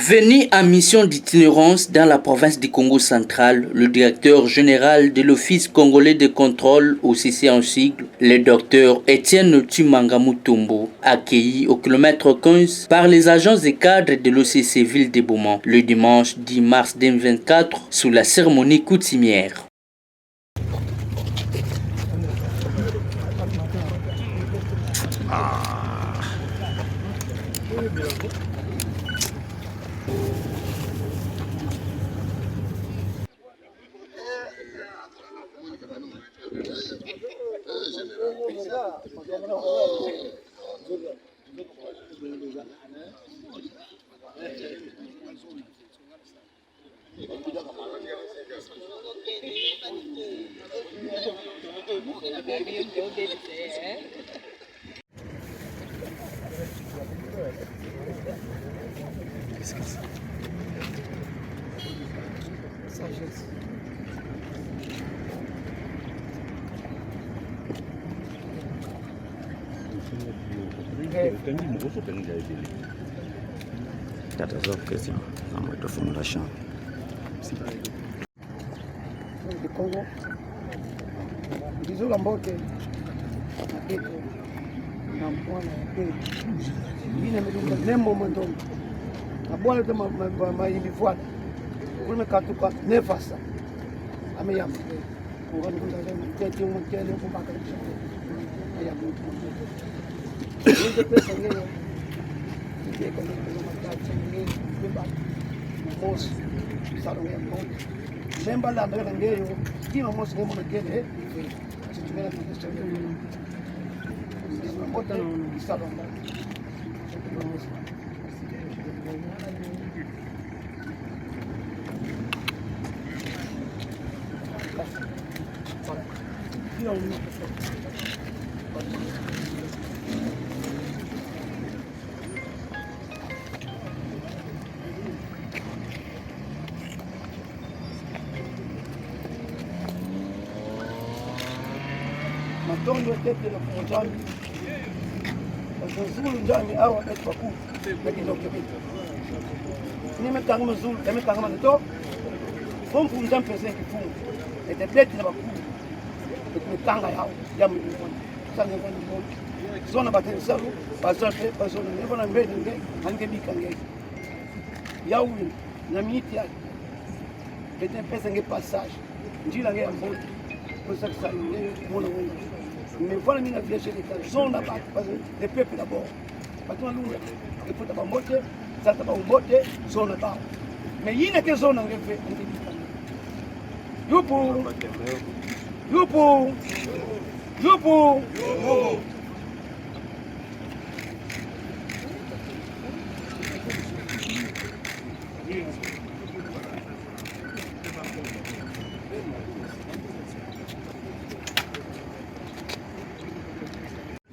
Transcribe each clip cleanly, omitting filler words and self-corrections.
Venu en mission d'itinérance dans la province du Congo central, le directeur général de l'Office congolais de contrôle au CC en sigle, le docteur Étienne Tumanga Mutombo, accueilli au kilomètre 15 par les agents et cadres de l'OCC Ville de Beaumont le dimanche 10 mars 2024 sous la cérémonie coutumière. Tatazo question na mweto fondation de Congo dizo la mbote akeko na mwana yake ine medunga nembo mwandomo na bwana tama maimbi fuata kulme katuka nefasa ameyam kwa ndio ndio ndio mkele kumpaka ayam ndio pesa ngine ndio kwa matatu ngine kwa mosi sala ya mbote memba la ndani ngeyo kima mosi ngemo na kele situmela kwa ndio mbota na sala matondo tete la kujani mazulu ndani au kwa ku lakini ndio nimetanga mazulu nimetanga manato fomfu mjampe pesa kifungu ete plate na baku nimetanga yao jamu sana kwa ndio zona bateni salu bazote bazona nebo na mbele nge angebika nge yao na miti yake ete pesa nge passage njila nge ambote pour ça que ça nge mona wewe mais voilà mina vieche de zona ba parce que le peuple d'abord batona lula il faut d'abord mote ça d'abord mote zona ba mais yine ke zona nge fe yupo yupo yupo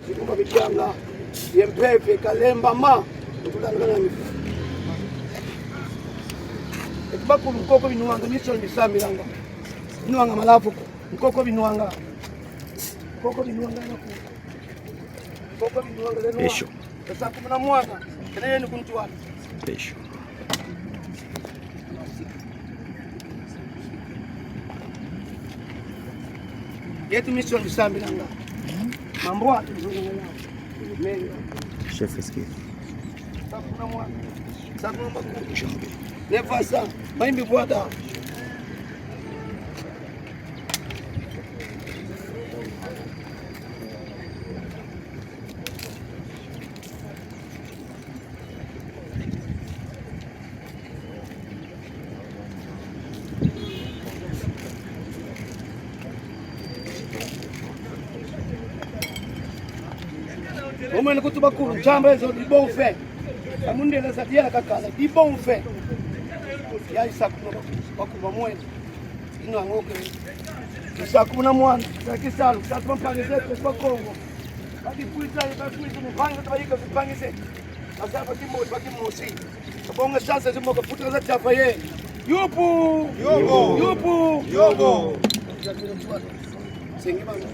Sikuma vijana yempepe kalemba ma tulangana ni ebaku mkoko binuanga miso ndisami langa binuanga malafu mkoko binuanga na mkoko binuanga leno pesho sasa kuna mwana tena ni kuntuana pesho yetu miso ndisami langa mambo atuzungana mimi chef eski sakuna mwana sakuna makuru jambe nefasa maimbi bwada Omwe kutuba kuru chamba hizo di bon fait. Amunde la sadia kakala di bon fait. Ya isakuno bakuba mwe. Ino angoke. Isakuna mwana. Sakisalu, satwa pangise kwa Kongo. Badi kuita mpanga tabayika vipangise. Asaba bakimosi. Kabonga sasa zimo kafuta za chafa ye. Yupo. Sengi bana.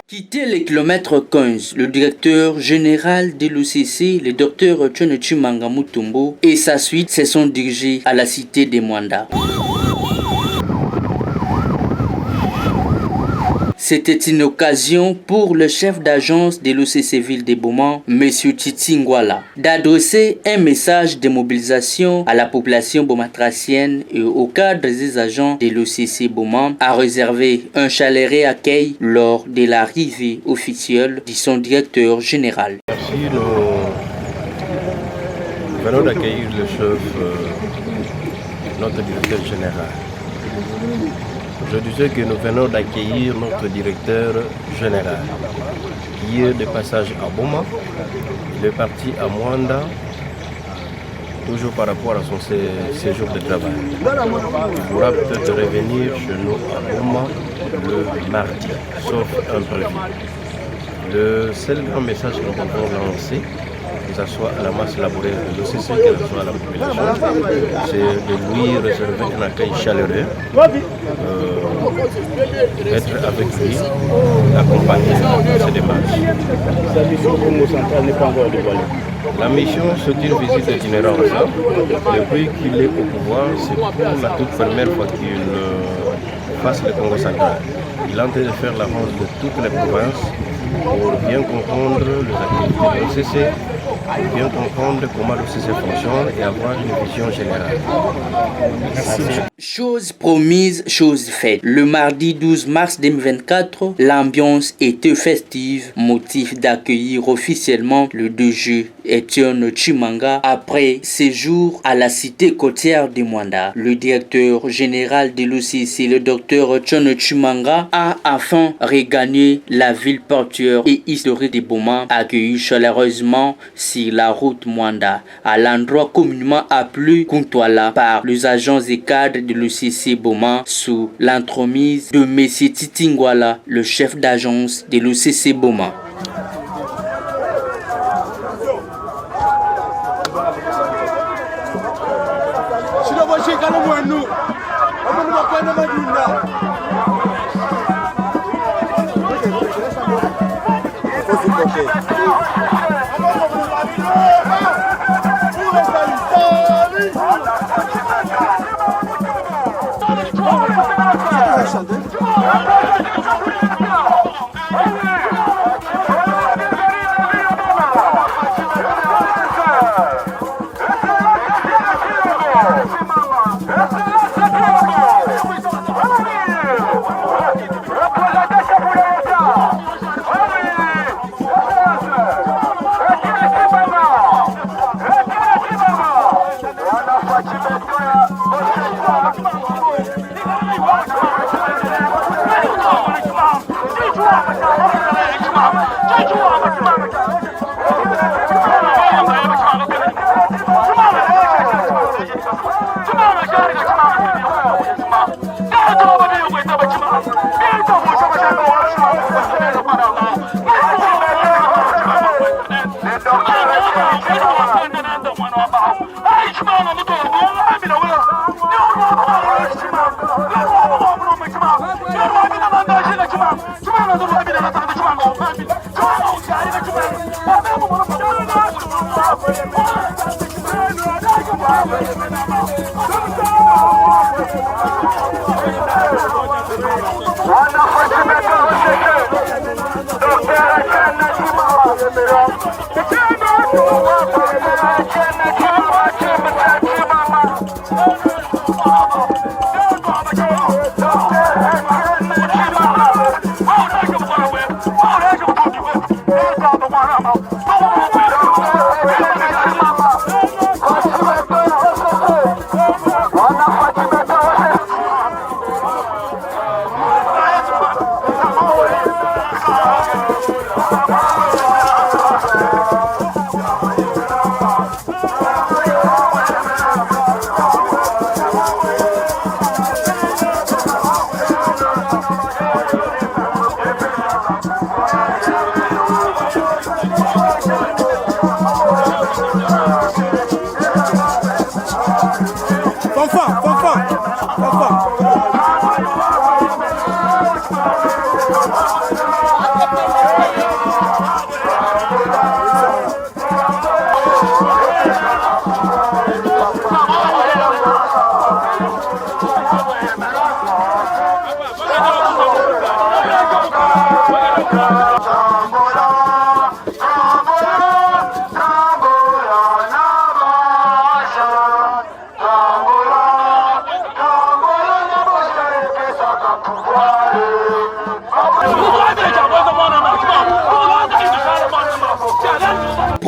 Quitter les kilomètres 15, le directeur général de l'OCC, le docteur Tchonechi Mangamutumbo, et sa suite se sont dirigés à la cité des Mwanda. C'était une occasion pour le chef d'agence de l'OCC Ville de Boma, M. Titi Ngwala, d'adresser un message de mobilisation à la population bomatracienne et au cadre des agents de l'OCC Boma à réserver un chaleureux accueil lors de l'arrivée officielle de son directeur général. Merci, nous venons d'accueillir le chef, notre directeur général. Je disais que nous venons d'accueillir notre directeur général qui est de passage à Boma. Il est parti à Mwanda, toujours par rapport à son séjour de travail. Il pourra peut-être revenir chez nous à Boma le mardi, sauf imprévu. Le seul grand message que nous pouvons lancer, que ce soit à la masse laboraire de l'OCC, que ce soit à la population, c'est de lui réserver un accueil chaleureux, être avec lui, l'accompagner dans ses démarches. Sa mission au Congo central n'est pas encore dévoilée. La mission, c'est une visite itinérante. Depuis qu'il est au pouvoir, c'est pour la toute première fois qu'il fasse le Congo central. Il est en train de faire la ronde de toutes les provinces pour bien comprendre les activités de l'OCC, bien comprendre comment l'OCC fonctionne et avoir une vision générale. Chose promise, chose faite. Le mardi 12 mars 2024, l'ambiance était festive, motif d'accueillir officiellement le DG Etienne Chimanga après séjour à la cité côtière de Mwanda. Le directeur général de l'OCC, le docteur Etienne Chimanga, a enfin regagné la ville portuaire et historique de Boma, accueilli chaleureusement sur la route Mwanda, à l'endroit communément appelé Kuntwala par les agents et cadres de l'OCC Boma sous l'entremise de M. Titi Ngwala, le chef d'agence de l'OCC Boma. Wana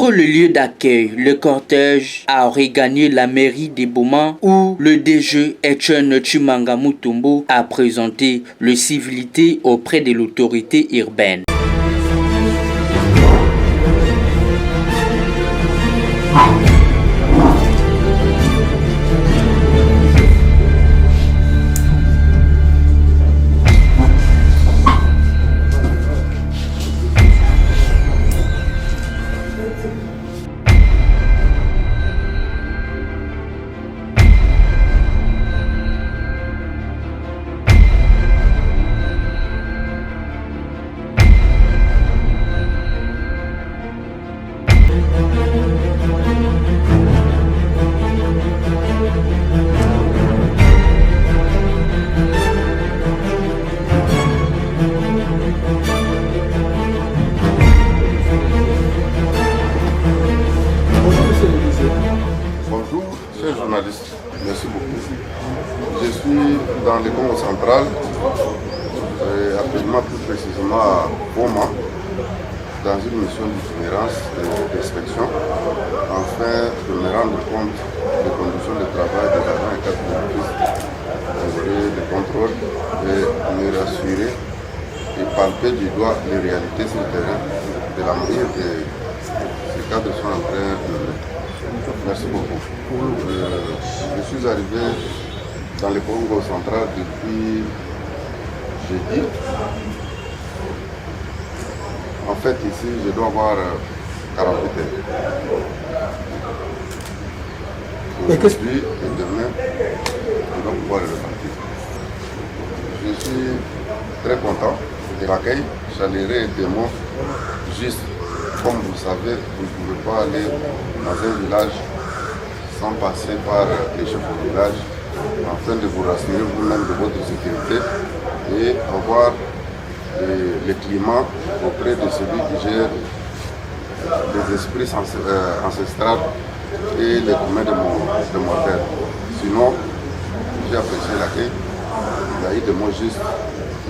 Entre le lieu d'accueil, le cortège a regagné la mairie de Boma où le DG Etienne Tshimanga Mutombo a présenté le civilité auprès de l'autorité urbaine. Merci beaucoup. Je suis dans le Congo central, actuellement plus précisément à Boma, dans une mission d'itinérance d'inspection, afin de me rendre compte des conditions de travail des agents et cadres de contrôle et me rassurer et palper du doigt les réalités sur le terrain de la manière que ces cadres sont en train de... Merci beaucoup. Je suis arrivé dans le Congo central depuis jeudi. En fait, ici, je dois avoir 48 heures. Aujourd'hui et demain, je dois pouvoir repartir. Je suis très content de l'accueil, chaleureux et des mots juste. Comme vous le savez, vous ne pouvez pas aller dans un village sans passer par les chefs du village afin de vous rassurer vous-même de votre sécurité et avoir le climat auprès de celui qui gère les esprits ancestrales et les communs de mon père. Sinon, j'ai apprécié l'accueil, il y a eu des mots justes.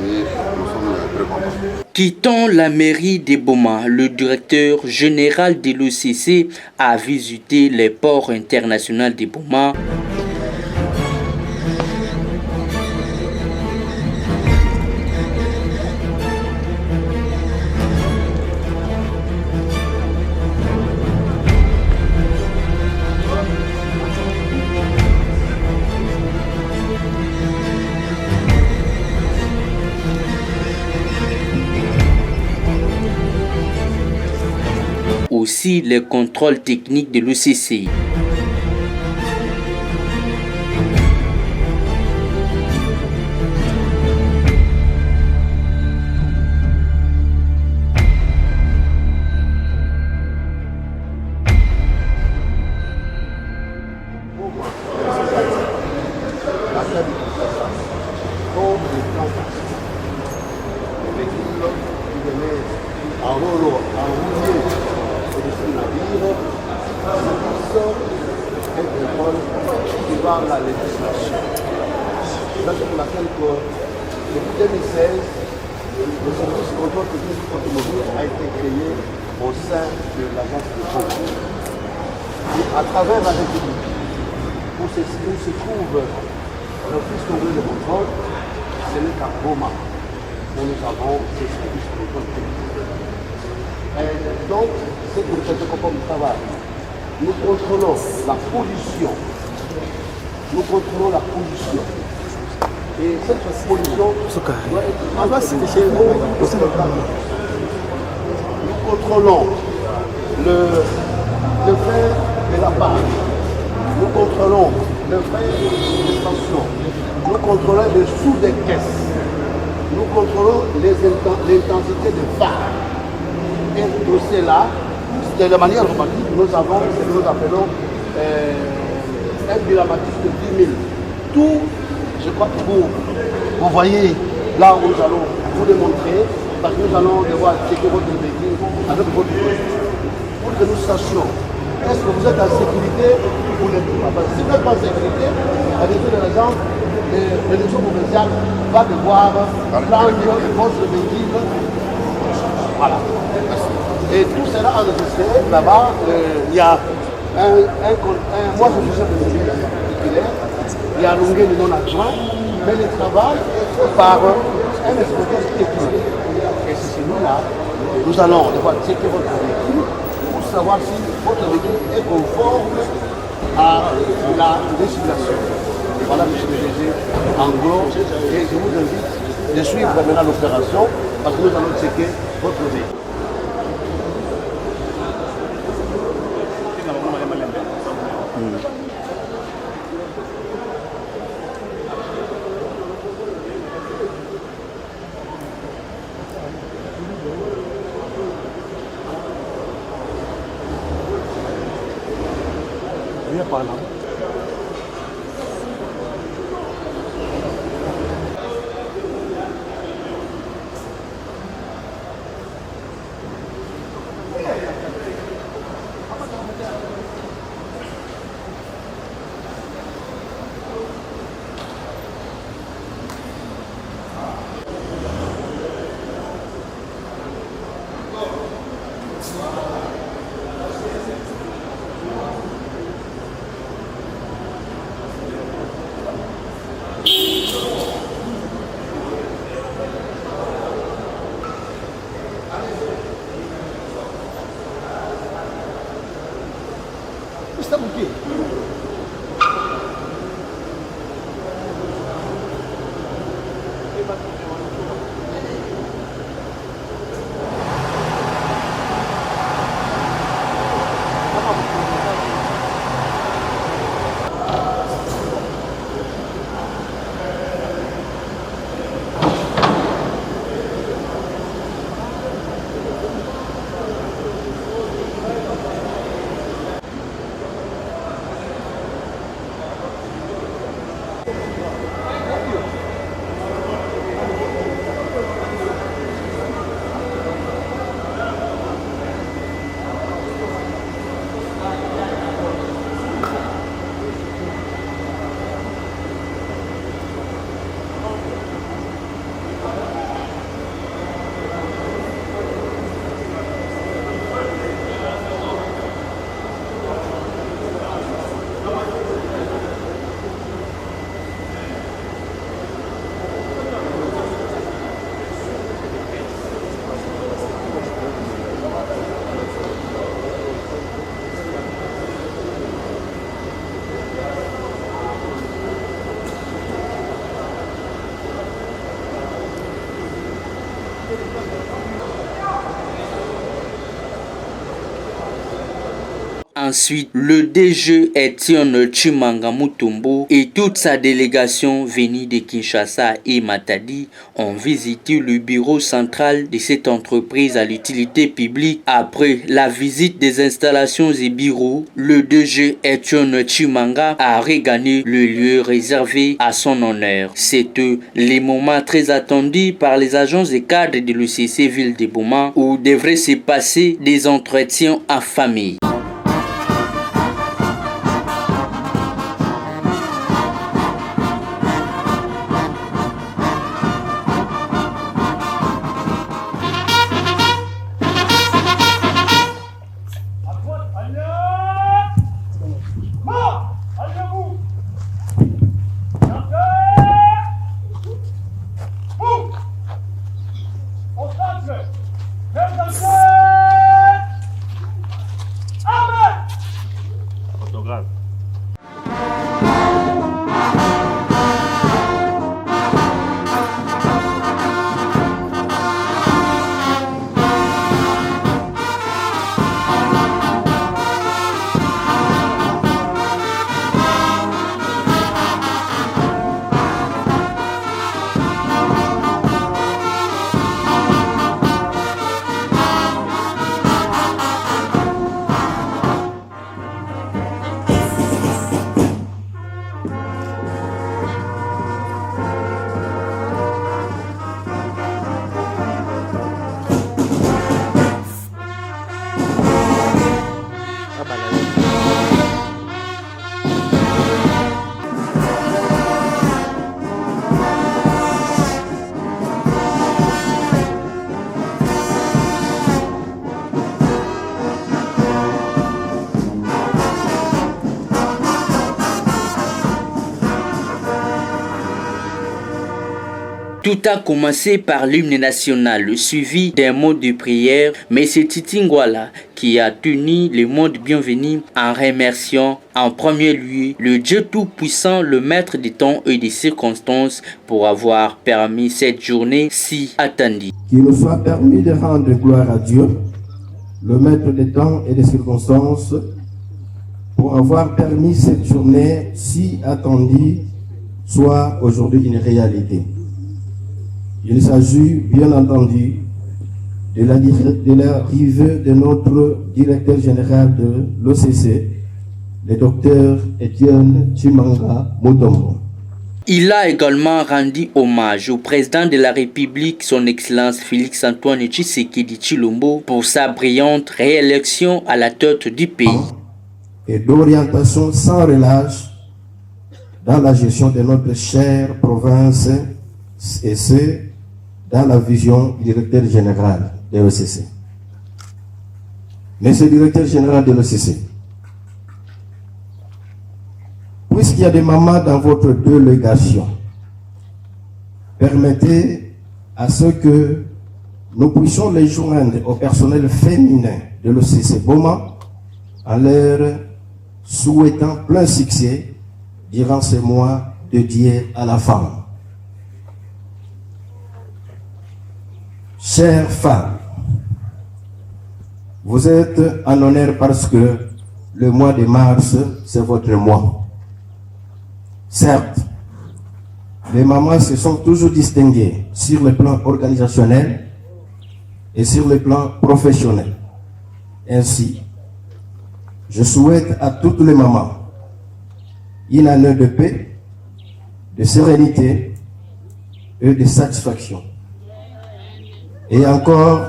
Et nous sommes très contents. Quittant la mairie de Boma, le directeur général de l'OCC a visité les ports internationaux de Boma. Aussi les contrôles techniques de l'OCC. La législation. C'est pour laquelle depuis 2016, le service de contrôle technique automobile a été créé au sein de l'agence de contrôle. Et à travers la République, où se trouve l'office congolais de contrôle, ce n'est qu'à Boma où nous avons ce service de contrôle technique. Et donc, c'est pour cette compagnie de travail. Nous contrôlons la pollution. Nous contrôlons la pollution. Et cette pollution doit être chez nous. Nous contrôlons le fer de la page. Nous contrôlons le fer des stations. Nous contrôlons le sous des caisses. Nous contrôlons l'intensité des phares. Et tout cela, de la manière automatique, nous avons ce que nous appelons un bilamatique de 10 000. Tout, je crois que vous voyez là où nous allons vous démontrer, parce que nous allons devoir checker votre véhicule avec votre voiture pour que nous sachions est-ce que vous êtes en sécurité ou n'êtes pas. Parce que si vous n'êtes pas en sécurité, la direction de l'agence de l'élection provinciale va devoir prendre votre véhicule. Voilà. Et Et tout sera enregistré là-bas. Il y a moi je suis chef de service titulaire, il y a Longuet le non-adjoint, mais le travail par un inspecteur technique. Et c'est celui-là, nous allons devoir checker votre véhicule pour savoir si votre véhicule est conforme à la législation. Voilà, monsieur le DG, en gros, et je vous invite de suivre maintenant l'opération parce que nous allons checker votre véhicule. Viens par là. Está por quê? Ensuite, le DG Etienne Chimanga Mutombo et toute sa délégation venue de Kinshasa et Matadi ont visité le bureau central de cette entreprise à l'utilité publique. Après la visite des installations et bureaux, le DG Etienne Chimanga a regagné le lieu réservé à son honneur. C'est les moments très attendus par les agents et cadres de l'UCC Ville de Boma où devraient se passer des entretiens en famille. Tout a commencé par l'hymne national, suivi d'un mot de prière, mais c'est Titi Ngwala qui a tenu le monde bienvenu en remerciant en premier lieu le Dieu Tout-Puissant, le maître des temps et des circonstances, pour avoir permis cette journée si attendue. Qu'il nous soit permis de rendre gloire à Dieu, le maître des temps et des circonstances, pour avoir permis cette journée si attendue soit aujourd'hui une réalité. Il s'agit bien entendu de l'arrivée de notre directeur général de l'OCC, le docteur Étienne Tshimanga Mutombo. Il a également rendu hommage au président de la République, son Excellence Félix-Antoine Tshisekedi Tshilombo, pour sa brillante réélection à la tête du pays. Et d'orientation sans relâche dans la gestion de notre chère province, et c'est dans la vision du directeur général de l'OCC. Monsieur le directeur général de l'OCC, puisqu'il y a des mamans dans votre délégation, permettez à ce que nous puissions les joindre au personnel féminin de l'OCC Boma en leur souhaitant plein succès durant ces mois dédiés à la femme. Chères femmes, vous êtes en honneur parce que le mois de mars, c'est votre mois. Certes, les mamans se sont toujours distinguées sur le plan organisationnel et sur le plan professionnel. Ainsi, je souhaite à toutes les mamans une année de paix, de sérénité et de satisfaction. Et encore,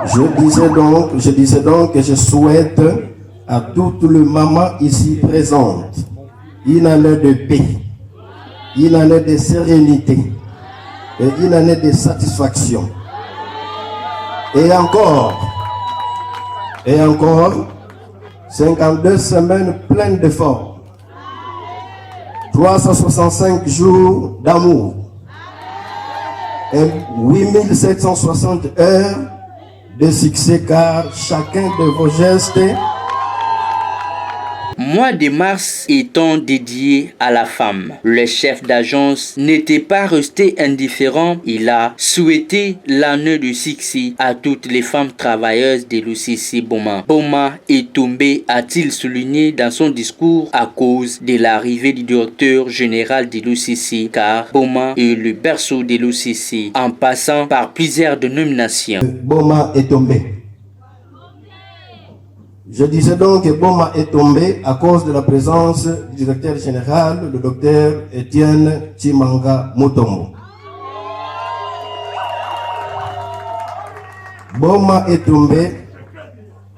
je disais donc que je souhaite à toutes les mamans ici présentes une année de paix, une année de sérénité et une année de satisfaction. Et encore, 52 semaines pleines d'efforts, 365 jours d'amour et 8760 heures de succès, car chacun de vos gestes. Mois de mars étant dédié à la femme, le chef d'agence n'était pas resté indifférent. Il a souhaité l'année de succès à toutes les femmes travailleuses de l'OCC Boma. Boma est tombé, a-t-il souligné dans son discours, à cause de l'arrivée du directeur général de l'OCC, car Boma est le berceau de l'OCC, en passant par plusieurs dénominations. Boma est tombé. Je disais donc que Boma est tombé à cause de la présence du directeur général, le docteur Étienne Tshimanga Mutombo. Boma est tombé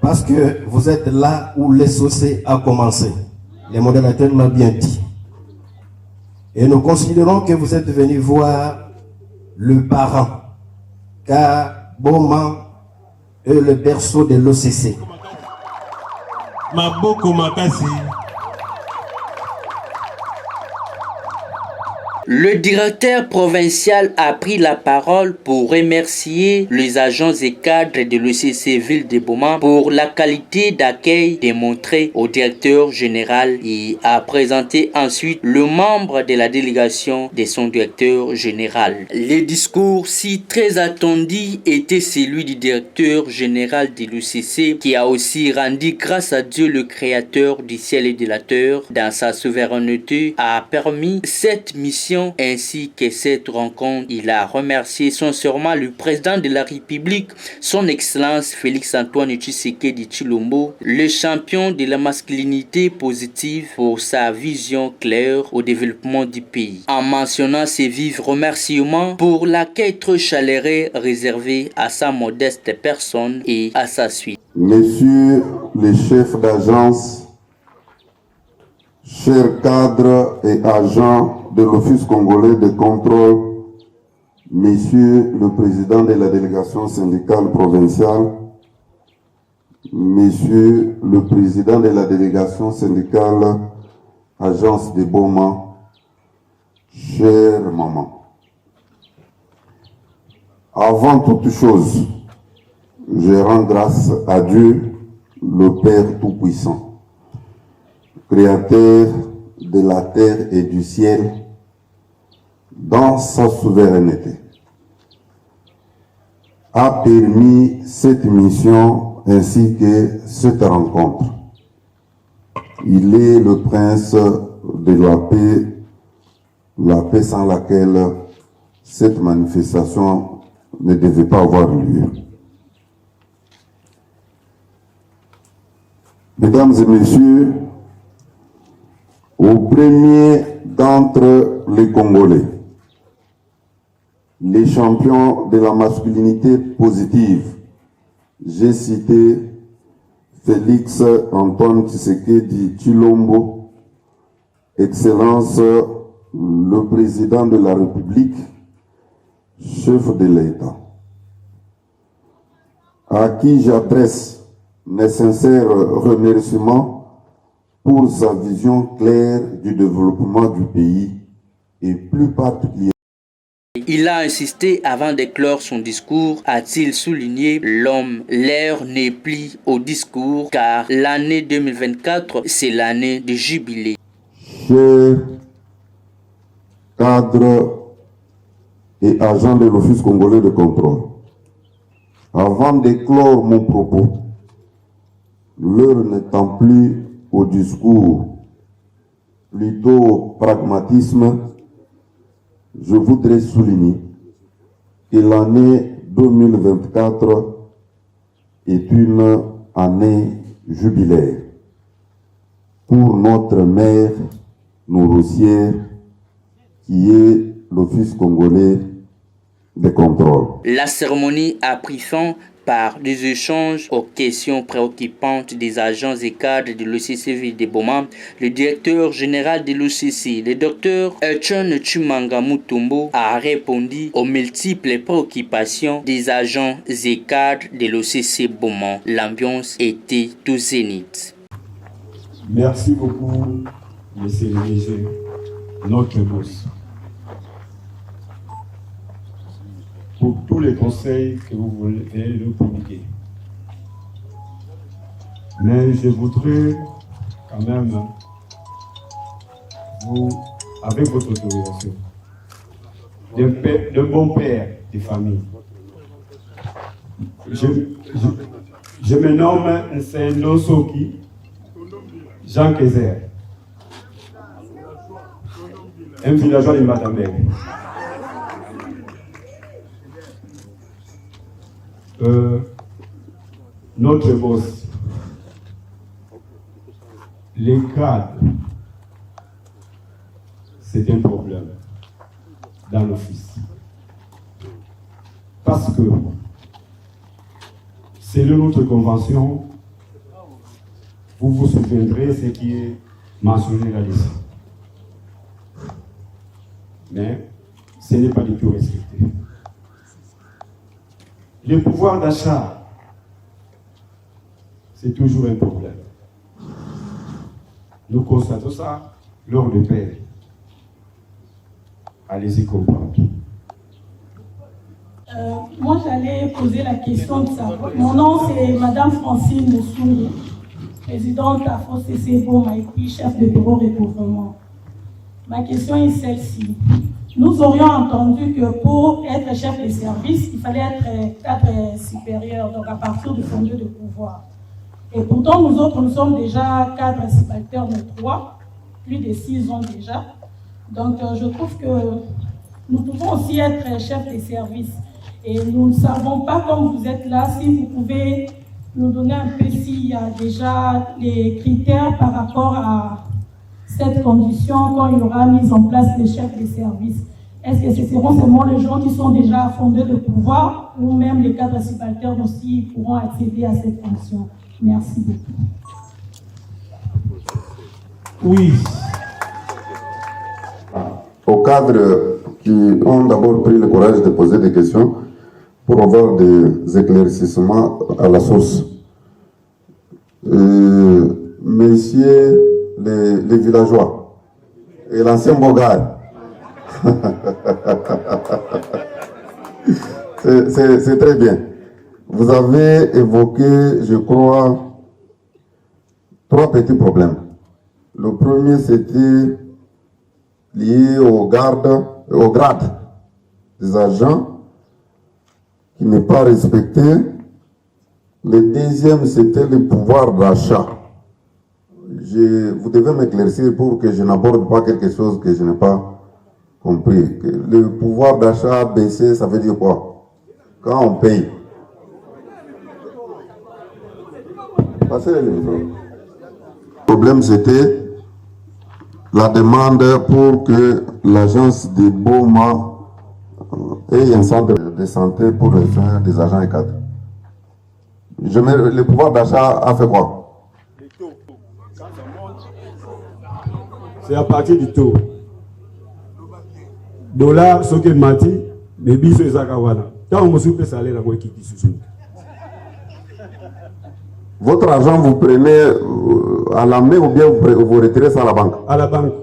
parce que vous êtes là où l'SOC a commencé. Les modérateurs l'ont bien dit. Et nous considérons que vous êtes venus voir le parent, car Boma est le berceau de l'OCC. Maboko Makasi. Le directeur provincial a pris la parole pour remercier les agents et cadres de l'OCC Ville de Boma pour la qualité d'accueil démontrée au directeur général et a présenté ensuite le membre de la délégation de son directeur général. Le discours si très attendu était celui du directeur général de l'OCC, qui a aussi rendu grâce à Dieu le créateur du ciel et de la terre dans sa souveraineté a permis cette mission ainsi que cette rencontre. Il a remercié sincèrement le président de la République, son Excellence Félix-Antoine Tshisekedi Tshilombo, le champion de la masculinité positive, pour sa vision claire au développement du pays, en mentionnant ses vifs remerciements pour l'accueil très chaleureux réservé à sa modeste personne et à sa suite. Messieurs les chefs d'agence, chers cadres et agents de l'Office congolais de contrôle, Monsieur le Président de la délégation syndicale provinciale, Monsieur le Président de la délégation syndicale Agence de Boma, chère maman, avant toute chose, je rends grâce à Dieu, le Père Tout-Puissant, Créateur de la terre et du ciel, dans sa souveraineté, a permis cette mission ainsi que cette rencontre. Il est le prince de la paix sans laquelle cette manifestation ne devait pas avoir lieu. Mesdames et messieurs, au premier d'entre les Congolais, les champions de la masculinité positive, j'ai cité Félix Antoine Tshisekedi Tshilombo, Excellence le Président de la République, chef de l'État, à qui j'adresse mes sincères remerciements pour sa vision claire du développement du pays et plus particulièrement. Il a insisté avant d'éclore son discours, a-t-il souligné, l'heure n'est plus au discours car l'année 2024, c'est l'année de jubilé. Chers cadres et agents de l'Office congolais de contrôle, avant d'éclore mon propos, l'heure n'étant plus au discours, plutôt au pragmatisme, je voudrais souligner que l'année 2024 est une année jubilaire pour notre mère nourricière qui est l'Office congolais de contrôle. La cérémonie a pris fin par des échanges aux questions préoccupantes des agents et cadres de l'OCC de Boma. Le directeur général de l'OCC, le docteur Etienne Tshimanga Mutombo, a répondu aux multiples préoccupations des agents et cadres de l'OCC Boma. L'ambiance était au zénith. Merci beaucoup, monsieur le DG, notre boss, pour tous les conseils que vous voulez nous communiquer. Mais je voudrais quand même, vous, avec votre autorisation, de bon père de famille, je me nomme Nsendo Soki Jean Kézer, un villageois de Madame. Notre boss, les cadres, c'est un problème dans l'office. Parce que, selon notre convention, vous vous souviendrez ce qui est mentionné là-dessus. Mais ce n'est pas du tout respecté. Le pouvoir d'achat, c'est toujours un problème. Nous constatons ça lors de paix. Allez-y comprendre. Moi, j'allais poser la question de ça. Mon nom, c'est Madame Francine Moussou, présidente à FOCC Boma et puis chef de bureau recouvrement. Ma question est celle-ci. Nous aurions entendu que pour être chef de service, il fallait être cadre supérieur, donc à partir du fondé de pouvoir. Et pourtant, nous autres, nous sommes déjà cadres subalternes de 3, plus de 6 ans déjà. Donc, je trouve que nous pouvons aussi être chef de service. Et nous ne savons pas, comme vous êtes là, si vous pouvez nous donner un peu s'il y a déjà les critères par rapport à cette condition quand il y aura mise en place des chefs de service. Est-ce que ce seront seulement les gens qui sont déjà fondés de pouvoir ou même les cadres subalternes aussi pourront accéder à cette fonction? Merci beaucoup. Oui. Aux cadres qui ont d'abord pris le courage de poser des questions pour avoir des éclaircissements à la source. messieurs les villageois et l'ancien Bogard. C'est très bien. Vous avez évoqué, je crois, 3 petits problèmes. Le premier, c'était lié au grade des agents qui n'est pas respecté. Le deuxième, c'était le pouvoir d'achat. Vous devez m'éclaircir pour que je n'aborde pas quelque chose que je n'ai pas compris. Le pouvoir d'achat baissé, ça veut dire quoi? Quand on paye. Passez le micro. Le problème, c'était la demande pour que l'agence de Boma ait un centre de santé pour les soins des agents et cadres. Le pouvoir d'achat a fait quoi? C'est à partir du taux. Dollar, ce qui est mati, mais biso et zakawana. Quand on me soupe salaire, la voix qui sous. Votre argent, vous prenez à la main ou bien vous retirez ça à la banque? À la banque.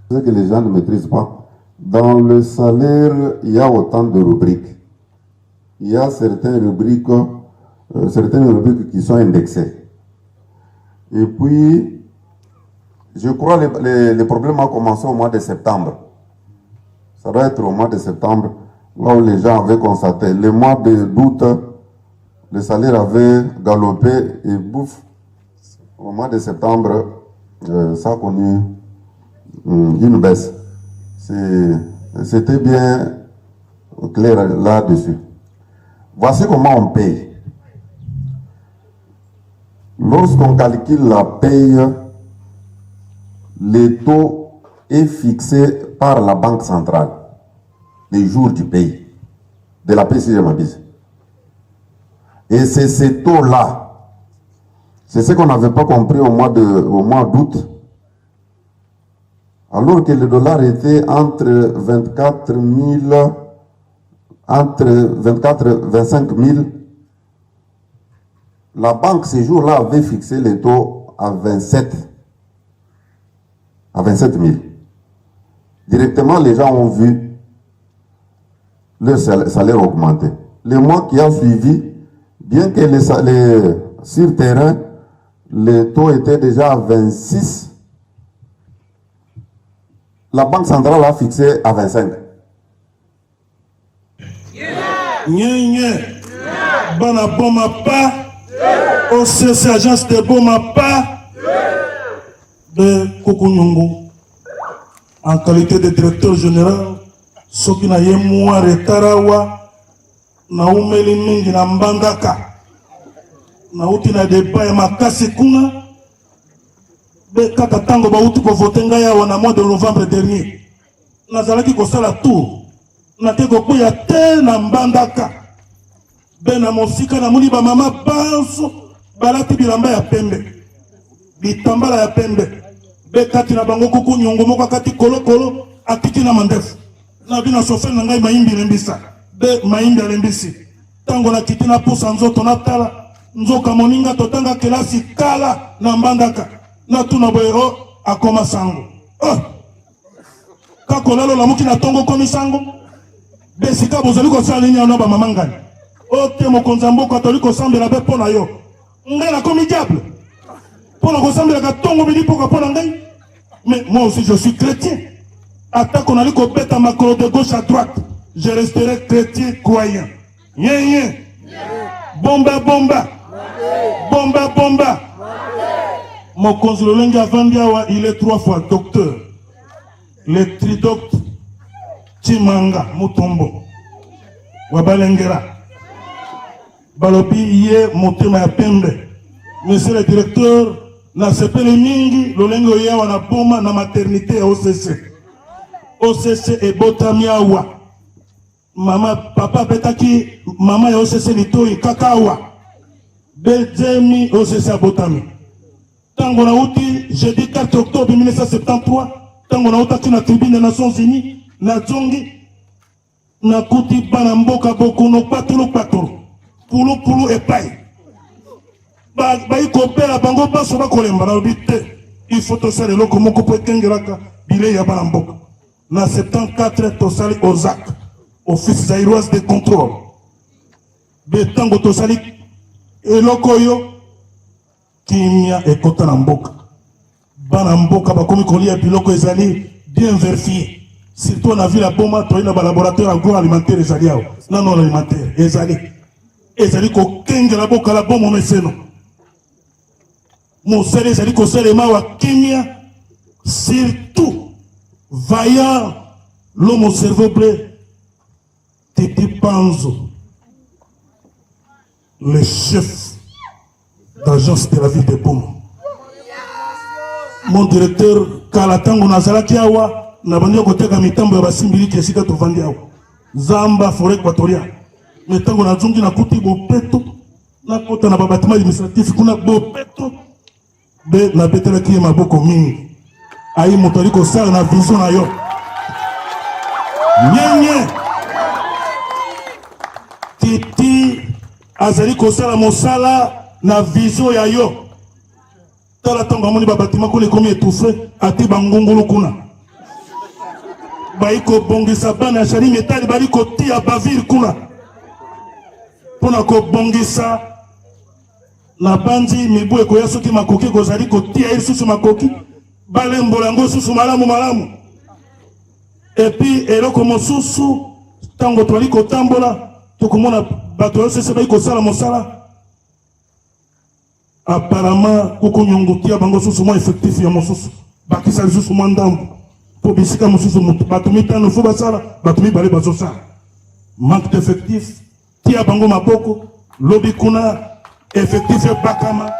C'est ce que les gens ne maîtrisent pas. Dans le salaire, il y a autant de rubriques. Il y a certaines rubriques qui sont indexées. Et puis, je crois que les problèmes ont commencé au mois de septembre. Ça doit être au mois de septembre, là où les gens avaient constaté. Le mois d'août, le salaire avait galopé et bouffe. Au mois de septembre, ça a connu une baisse. C'était bien clair là-dessus. Voici comment on paye. Lorsqu'on calcule la paye, le taux est fixé par la Banque centrale, les jours du pays, de la paie si je m'abuse. Et c'est ce taux-là, c'est ce qu'on n'avait pas compris au mois d'août, alors que le dollar était entre 24 et 25 000. La banque, ces jours-là, avait fixé le taux à 27 000. Directement, les gens ont vu leur salaire augmenter. Le mois qui a suivi, bien que sur terrain, le taux était déjà à 26, la Banque centrale a fixé à 25. Bana Boma pas, OCC agence de Boma pas, de Kokunyongo, en qualité de directeur général, Sokina Yemwa Retarawa, na umeli mingi na mbandaka, na uti na débat ya makasi kuna, be kaka tango ba uti ko votenga ya wana mois de novembre dernier. Nazalaki ko sala tour, na te ko kuya te na mbandaka. Be na mosika na muli ba mama banso, balati bilamba ya pembe. Bitambala ya pembe. Be kati na bango kuku nyongo moko kati kolo atiki na mandefu. Na bina sofe na ngai maimbi lembisa. Be maimbi lembisi. Tango na kiti na pusa nzoto na tala. Nzoka moninga totanga kelasi kala na mbandaka. Na tuna boyo akoma sango. Kako lalo la muki na tongo komi sango. Be sika bozali ko sala nini na ba mamangani. Ote mokonza mboka toli ko sambela be pona yo. Ngai na komi diable. Pona ko sambela ka tongo bidi poka pona ngai. Mais moi aussi je suis chrétien. Attaque on a dit qu'on bête à ma colonne de gauche à droite. Je resterai chrétien croyant. Bomba. Mon consulenga Vandiawa, il est 3 fois docteur. Le tridocte Chimanga Mutombo. Wabalengera. Balopi Iye Motema ya Pembe. Monsieur le directeur, na sepele mingi, lolengo yawa na boma na maternité à OCC. OCC et Botamiawa. Mama, papa betaki, mama ya OCC Litoi, Kakawa. Bedzemi OCC à Botami. Tango na uti, jeudi 4 octobre 1973, tango na utaki na tribune des Nations Unies, na zongi, na kuti bana mboka bokuno patulu. Pulu epai. baikopela bango baso bakolemba na bite. Il faut tosala eloko moko po ekengelaka bilei ya bana mboka. Na 74 tosali OZAC, Office zaïroise de contrôle. Betango tosali eloko oyo kimia ekota na mboka. Bana mboka bakomi kolia biloko ezali bien vérifié. Surtout na ville ya Boma to na laboratoire agroalimentaire ezali awo. Non alimentaire ezali ko kengela boka la bomo meseno. Mosele ezali ko selema wa kimia surtout vaillant l'homme au cerveau bleu Tete Panzo, le chef d'agence de la ville de Boma. Mon directeur Kalatango Nazalaki awa na bandi koteka mitambo ya basimbili kesika tovandi awa. Zamba forêt équatoriale. Mitango na zungi na kuti bopeto na kota na babatima administratif kuna bopeto be na betela ki maboko mingi. Ayi motori ko sala na vision na yo. Nyenye Titi azali ko sala mosala na vision ya yo. Tala tango amoni babatima ko le komi étouffé ati bangungulu kuna. Baiko bongisa bana shari metali baliko tia bavir kuna. Pona ko bongisa na bandi mibu ekoya soki makoki kozali ko tia isusu makoki balembola ngo susu malamu. Et puis eloko mosusu tango twali ko tambola tokomona bato yo sese baiko sala mosala. Apparemment koko nyongokia bango susu mo effectif ya mosusu bakisa susu mandambo po bisika mosusu bato mitano fo basala bato mibale bazosala manque d'effectif tia bango maboko lobi kuna effectif bakama